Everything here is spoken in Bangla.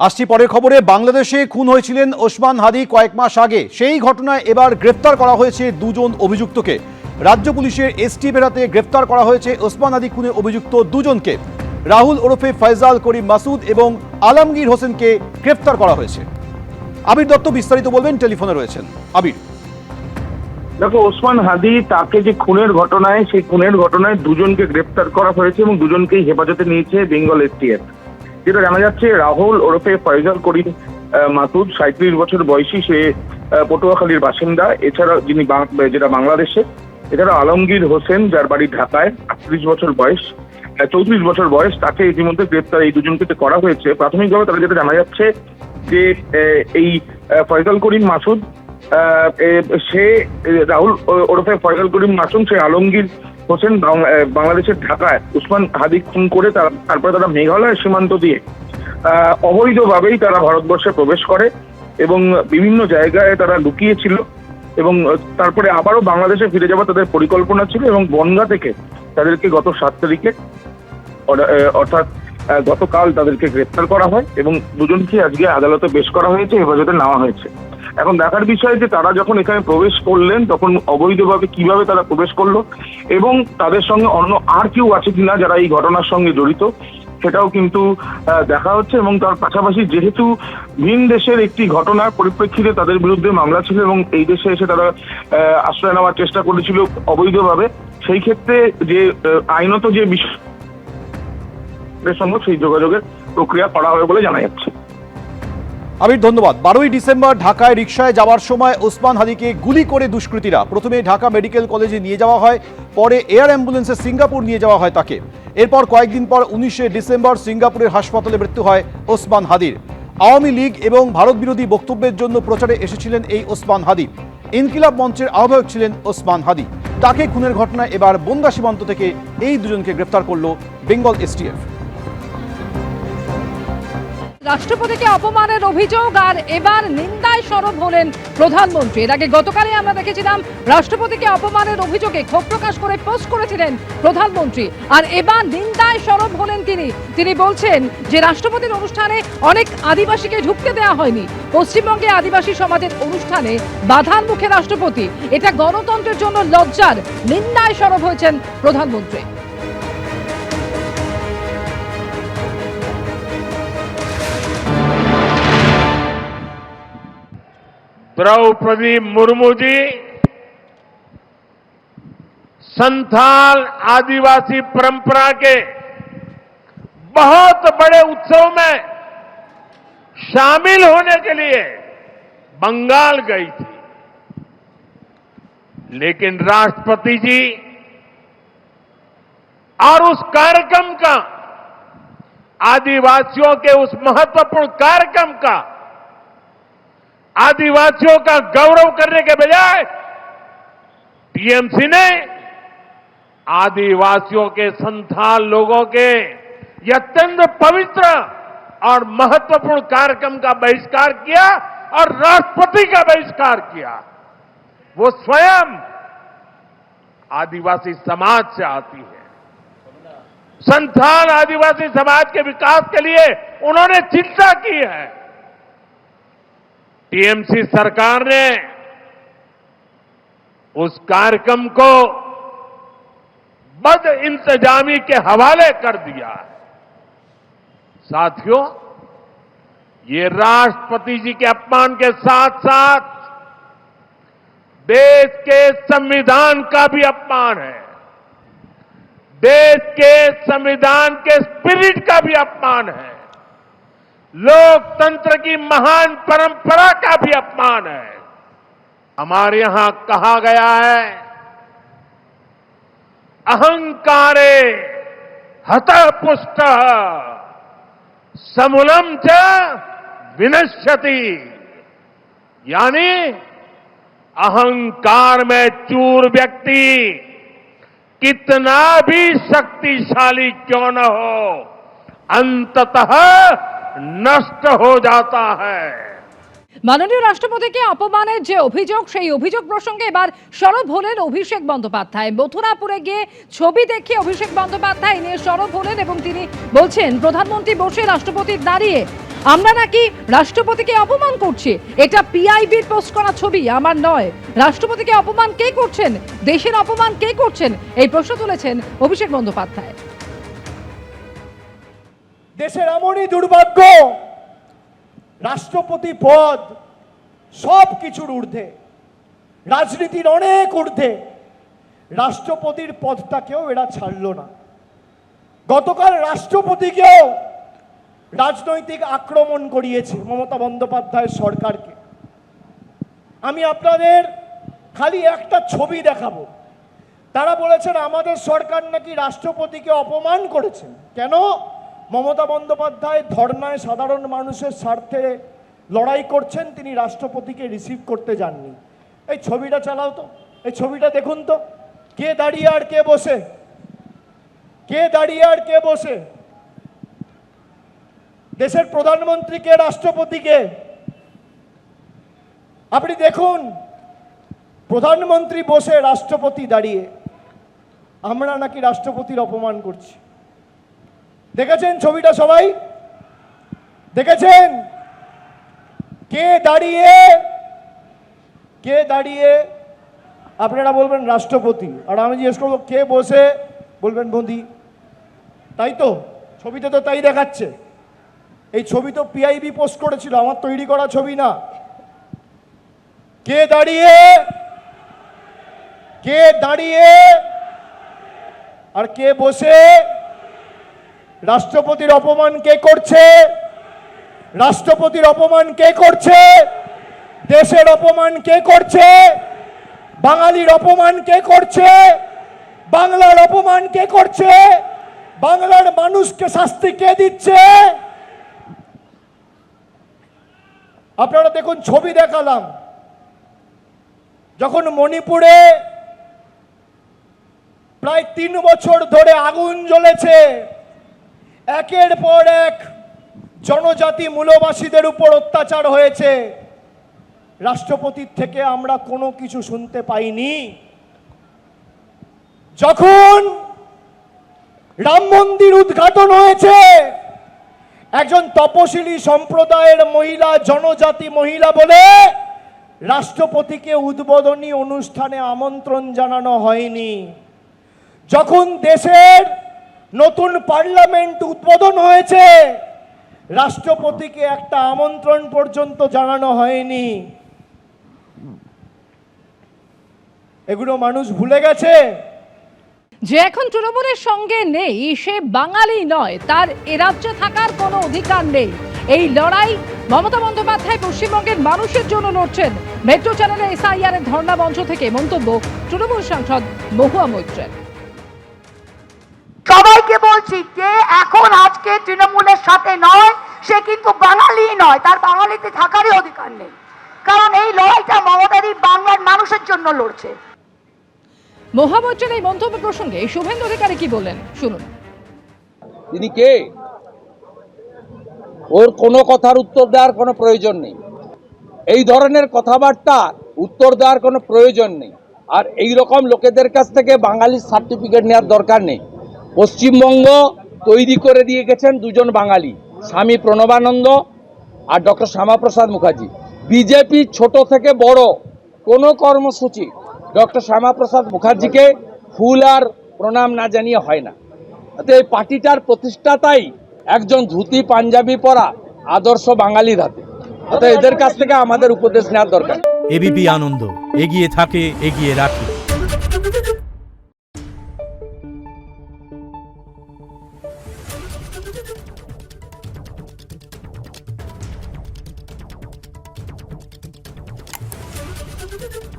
আসছি পরের খবরে। বাংলাদেশে খুন হয়েছিলেন ওসমান হাদি কয়েক মাস আগে। সেই ঘটনায় এবার গ্রেফতার করা হয়েছে দুজন অভিযুক্তকে। রাজ্য পুলিশের এসটি বেড়াতে গ্রেফতার করা হয়েছে ওসমান হাদি খুনে অভিযুক্ত দুজনকে। রাহুল ওরফে ফয়জাল করিম মাসুদ এবং আলমগীর হোসেনকে গ্রেফতার করা হয়েছে। আবির দত্ত বিস্তারিত বলবেন, টেলিফোনে রয়েছেন আবির। দেখো, ওসমান হাদি তাকে যে খুনের ঘটনায়, সেই খুনের ঘটনায় দুজনকে গ্রেপ্তার করা হয়েছে এবং দুজনকেই হেফাজতে নিয়েছে বেঙ্গল এসটিএফ। যেটা জানা যাচ্ছে, রাহুল ওরফে ফয়জাল করিম মাসুদ 37 বছর বয়সী, সে পটুয়াখালীর বাসিন্দা। এছাড়া যেটা বাংলাদেশে। এছাড়া আলমগীর হোসেন, যার বাড়ি ঢাকায়, 34 বছর বয়স, তাকে ইতিমধ্যে গ্রেপ্তার এই দুজনকে করা হয়েছে। প্রাথমিকভাবে তারা যেটা জানা যাচ্ছে যে এই ফয়জাল করিম মাসুদ, সে রাহুল ওরফে ফয়জাল করিম মাসুদ, সে আলমগীর হোসেন বাংলাদেশের ঢাকায় ওসমান হাদি খুন করে তারপরে তারা মেঘালয় সীমান্ত দিয়ে অবৈধভাবেই তারা ভারতবর্ষে প্রবেশ করে এবং বিভিন্ন জায়গায় তারা লুকিয়েছিল এবং তারপরে আবারও বাংলাদেশে ফিরে যাওয়ার তাদের পরিকল্পনা ছিল এবং বনগাঁ থেকে তাদেরকে গত 7 তারিখে অর্থাৎ গতকাল তাদেরকে গ্রেপ্তার করা হয় এবং দুজনকে আজকে আদালতে পেশ করা হয়েছে, হেফাজতে নেওয়া হয়েছে। এখন দেখার বিষয় যে তারা যখন এখানে প্রবেশ করলেন তখন অবৈধভাবে কিভাবে তারা প্রবেশ করলো এবং তাদের সঙ্গে অন্য আর কেউ আছে কিনা যারা এই ঘটনার সঙ্গে জড়িত, সেটাও কিন্তু দেখা হচ্ছে। এবং তার পাশাপাশি যেহেতু ভিন দেশের একটি ঘটনার পরিপ্রেক্ষিতে তাদের বিরুদ্ধে মামলা ছিল এবং এই দেশে এসে তারা আশ্রয় নেওয়ার চেষ্টা করেছিল অবৈধভাবে, সেই ক্ষেত্রে যে আইনত যে বিষয়ের সঙ্গে সেই যোগাযোগের প্রক্রিয়া করা হবে বলে জানা যাচ্ছে। আবির, ধন্যবাদ। 12ই ডিসেম্বর ঢাকায় রিকশায় যাওয়ার সময় ওসমান হাদিকে গুলি করে দুষ্কৃতীরা প্রথমে ঢাকা মেডিকেল কলেজে নিয়ে যাওয়া হয়, পরে এয়ার অ্যাম্বুলেন্সে সিঙ্গাপুর নিয়ে যাওয়া হয় তাকে। এরপর কয়েকদিন পর 19শে ডিসেম্বর সিঙ্গাপুরের হাসপাতালে মৃত্যু হয় ওসমান হাদির। আওয়ামী লীগ এবং ভারত বিরোধী বক্তব্যের জন্য প্রচারে এসেছিলেন এই ওসমান হাদি। ইনকিলাব মঞ্চের আহ্বায়ক ছিলেন ওসমান হাদি। তাকে খুনের ঘটনায় এবার বনগাঁ সীমান্ত থেকে এই দুজনকে গ্রেফতার করল বেঙ্গল এসটিএফ। রাষ্ট্রপতিকে অপমানের অভিযোগ আর এবার নিন্দায় সরব হলেন প্রধানমন্ত্রী। এর আগে গতকালই আমরা দেখেছিলাম রাষ্ট্রপতিকে অপমানের অভিযোগে ক্ষোভ প্রকাশ করে পোস্ট করেছিলেন প্রধানমন্ত্রী, আর এবার নিন্দায় সরব হলেন তিনি বলছেন যে রাষ্ট্রপতির অনুষ্ঠানে অনেক আদিবাসীকে ঢুকতে দেওয়া হয়নি। পশ্চিমবঙ্গে আদিবাসী সমাজের অনুষ্ঠানে বাধার মুখে রাষ্ট্রপতি, এটা গণতন্ত্রের জন্য লজ্জার। নিন্দায় সরব হয়েছেন প্রধানমন্ত্রী। द्रौपदी मुर्मू जी संथाल आदिवासी परंपरा के बहुत बड़े उत्सव में शामिल होने के लिए बंगाल गई थी, लेकिन राष्ट्रपति जी और उस कार्यक्रम का, आदिवासियों के उस महत्वपूर्ण कार्यक्रम का, आदिवासियों का गौरव करने के बजाय टीएमसी ने आदिवासियों के संथाल लोगों के ये अत्यंत पवित्र और महत्वपूर्ण कार्यक्रम का बहिष्कार किया और राष्ट्रपति का बहिष्कार किया। वो स्वयं आदिवासी समाज से आती है। संथाल आदिवासी समाज के विकास के लिए उन्होंने चिंता की है। टीएमसी सरकार ने उस कार्यक्रम को बद इंतजामी के हवाले कर दिया है। साथियों, ये राष्ट्रपति जी के अपमान के साथ साथ देश के संविधान का भी अपमान है, देश के संविधान के स्पिरिट का भी अपमान है, लोकतंत्र की महान परंपरा का भी अपमान है। हमारे यहां कहा गया है, अहंकारे हतः पुष्ट समूलम च विनश्यति, यानी अहंकार में चूर व्यक्ति कितना भी शक्तिशाली क्यों न हो, अंततः नष्ट हो जाता है। মাননীয় রাষ্ট্রপতিকে অপমানের যে অভিযোগ, সেই অভিযোগ প্রসঙ্গে এবার সরব হলেন অভিষেক বন্দ্যোপাধ্যায়। মথুরাপুরে গিয়ে ছবি দেখে অভিষেক বন্দ্যোপাধ্যায় নিয়ে সরব হলেন এবং তিনি বলছেন, প্রধানমন্ত্রী বসে রাষ্ট্রপতির দাঁড়িয়ে আমরা নাকি রাষ্ট্রপতিকে অপমান করছি। এটা পিআইবির পোস্ট করা ছবি, আমার নয়। রাষ্ট্রপতিকে অপমান কে করছেন, দেশের অপমান কে করছেন, এই প্রশ্ন তুলেছেন অভিষেক বন্দ্যোপাধ্যায়। দেশের এমনই দুর্ভাগ্য, রাষ্ট্রপতি পদ সব কিছুর ঊর্ধ্বে, রাজনীতির অনেক ঊর্ধ্বে। রাষ্ট্রপতির পদটাকেও এরা ছাড়ল না। গতকাল রাষ্ট্রপতিকেও রাজনৈতিক আক্রমণ করিয়েছে মমতা বন্দ্যোপাধ্যায়ের সরকারকে। আমি আপনাদের খালি একটা ছবি দেখাবো। তারা বলেছেন আমাদের সরকার নাকি রাষ্ট্রপতিকে অপমান করেছেন। কেন? মমতা বন্দ্যোপাধ্যায় ধর্নায় সাধারণ মানুষের স্বার্থে লড়াই করছেন, তিনি রাষ্ট্রপতিকে রিসিভ করতে যাননি। এই ছবিটা চালাও তো, এই ছবিটা দেখুন তো, কে দাঁড়িয়ে আর কে বসে, কে দাঁড়িয়ে আর কে বসে। দেশের প্রধানমন্ত্রীকে, রাষ্ট্রপতিকে আপনি দেখুন, প্রধানমন্ত্রী বসে, রাষ্ট্রপতি দাঁড়িয়ে। আমরা নাকি রাষ্ট্রপতির অপমান করছি। দেখেছেন ছবিটা? সবাই দেখেছেন? কে দাঁড়িয়ে, কে দাঁড়িয়ে? আপনারা বলবেন রাষ্ট্রপতি, আর আমি জিজ্ঞেস করবো কে বসে, বলবেন মোদি। তাই তো, ছবিতে তো তাই দেখাচ্ছে। এই ছবি তো পিআইবি পোস্ট করেছিল, আমার তৈরি করা ছবি না। কে দাঁড়িয়ে, কে দাঁড়িয়ে আর কে বসে? রাষ্ট্রপতির অপমান কে করছে? রাষ্ট্রপতির অপমান কে করছে? দেশের অপমান কে করছে? বাঙালির অপমান কে করছে? বাংলার অপমান কে করছে? বাংলার মানুষকে শাস্তি কে দিচ্ছে? আপনারা দেখুন, ছবি দেখালাম। যখন মণিপুরে প্রায় 3 বছর ধরে আগুন জ্বলেছে, একের পর এক জনজাতি মূলবাসীদের উপর অত্যাচার হয়েছে, রাষ্ট্রপতির থেকে আমরা কোনো কিছু শুনতে পাইনি। যখন রাম মন্দির উদ্ঘাটন হয়েছে, একজন তপশিলি সম্প্রদায়ের মহিলা, জনজাতি মহিলা বলে রাষ্ট্রপতিকে উদ্বোধনী অনুষ্ঠানে আমন্ত্রণ জানানো হয়নি। যখন দেশের নতুন পার্লামেন্ট উদ্বোধন হয়েছে, রাষ্ট্রপতিকে একটা আমন্ত্রণ পর্যন্ত জানানো হয়নি। এগুলো মানুষ ভুলে গেছে। যে এখন তৃণমূলের সঙ্গে নেই, সে বাঙালি নয়, তার এ রাজ্যে থাকার কোনো অধিকার নেই। এই লড়াই মমতা বন্দ্যোপাধ্যায় পশ্চিমবঙ্গের মানুষের জন্য লড়ছেন। মেট্রো চ্যানেলে এসআইআর এর ধর্ণা মঞ্চ থেকে মন্তব্য তৃণমূল সাংসদ মহুয়া মৈত্রের। সবাইকে বলছি, কে এখন আজকে তৃণমূলের সাথে নয়, সে কিন্তু বাঙালি নয়, তার বাঙালিতে থাকারই অধিকার নেই। কারণ এই লড়াইটা মমতাদি বাংলার মানুষের জন্য লড়ছে। মহুয়া মৈত্রের এই মন্তব্য প্রসঙ্গে শুভেন্দু অধিকারী কি বলেন, শুনুন। তিনি কে? ওর কোনো কথার উত্তর দেওয়ার কোনো প্রয়োজন নেই। এই ধরনের কথাবার্তা উত্তর দেওয়ার কোনো প্রয়োজন নেই। আর এই রকম লোকেদের কাছ থেকে বাঙালির সার্টিফিকেট নেওয়ার দরকার নেই। পশ্চিমবঙ্গ তৈরি করে দিয়ে গেছেন দুজন বাঙালি, স্বামী প্রণবানন্দ আর ডক্টর শ্যামাপ্রসাদ মুখার্জি। বিজেপি ছোট থেকে বড় কোনো কর্মসূচি ডক্টর শ্যামাপ্রসাদ মুখার্জিকে ফুল আর প্রণাম না জানিয়ে হয় না। এই পার্টিটার প্রতিষ্ঠাতাই একজন ধুতি পাঞ্জাবি পরা আদর্শ বাঙালির হাতে। অর্থাৎ এদের কাছ থেকে আমাদের উপদেশ নেওয়ার দরকার। এবিপি আনন্দ, এগিয়ে থাকে, এগিয়ে রাখে। Thank you.